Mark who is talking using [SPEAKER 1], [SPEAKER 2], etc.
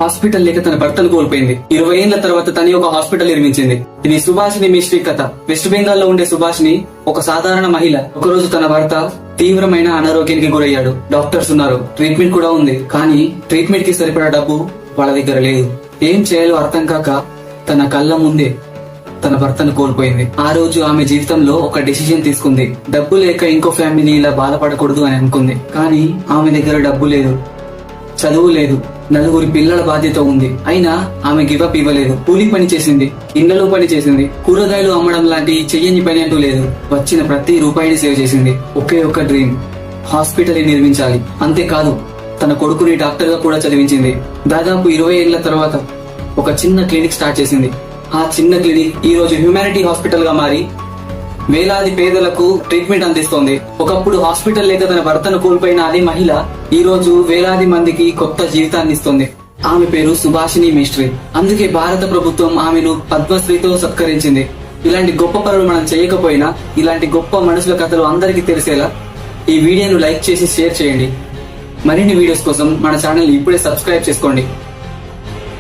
[SPEAKER 1] Hospital లేక తన భర్తను కోల్పోయింది. 20 ఏళ్ల తర్వాత తనే ఒక హాస్పిటల్ నిర్మించింది. ఇది సుభాషిణి మిస్ట్రీ కథ. వెస్ట్ బెంగాల్ లో ఉండే సుభాషిణి ఒక సాధారణ మహిళ. ఒకరోజు తన భర్త తీవ్రమైన అనారోగ్యానికి గురయ్యాడు. డాక్టర్స్ ఉన్నారు, ట్రీట్మెంట్ కూడా ఉంది. కానీ ట్రీట్మెంట్ కి సరిపడా డబ్బు వాళ్ళ దగ్గర లేదు. ఏం చేయాలో అర్థం కాక తన కళ్ళ ముందే తన భర్తను కోల్పోయింది. ఆ రోజు ఆమె జీవితంలో ఒక డెసిషన్ తీసుకుంది. డబ్బు లేక ఇంకో ఫ్యామిలీ ఇలా బాధపడకూడదు అని అనుకుంది. కానీ ఆమె దగ్గర డబ్బు లేదు, చదువు లేదు, 4 పిల్లల బాధ్యత ఉంది. అయినా ఆమె గివప్ ఇవ్వలేదు. కూలి పని చేసింది, ఇళ్లలో పని చేసింది, కూరగాయలు అమ్మడం లాంటి చెయ్యని పని అంటూ లేదు. వచ్చిన ప్రతి రూపాయిని సేవ్ చేసింది. ఒకే ఒక డ్రీమ్, హాస్పిటల్ నిర్మించాలి. అంతేకాదు తన కొడుకుని డాక్టర్ గా కూడా చదివించింది. దాదాపు 20 ఏళ్ల తర్వాత ఒక చిన్న క్లినిక్ స్టార్ట్ చేసింది. ఆ చిన్న క్లినిక్ ఈ రోజు హ్యూమానిటీ హాస్పిటల్ గా మారి వేలాది పేదలకు ట్రీట్మెంట్ అందిస్తోంది. ఒకప్పుడు హాస్పిటల్ లేక తన భర్తను కోల్పోయిన అదే మహిళ ఈ రోజు వేలాది మందికి కొత్త జీవితాన్ని ఇస్తుంది. ఆమె పేరు సుభాషిణి మిస్ట్రీ. అందుకే భారత ప్రభుత్వం ఆమెను పద్మశ్రీతో సత్కరించింది. ఇలాంటి గొప్ప పనులు మనం చేయకపోయినా ఇలాంటి గొప్ప మనుషుల కథలు అందరికీ తెలిసేలా ఈ వీడియోను లైక్ చేసి షేర్ చేయండి. మరిన్ని వీడియోస్ కోసం మన ఛానల్ ఇప్పుడే సబ్స్క్రైబ్ చేసుకోండి.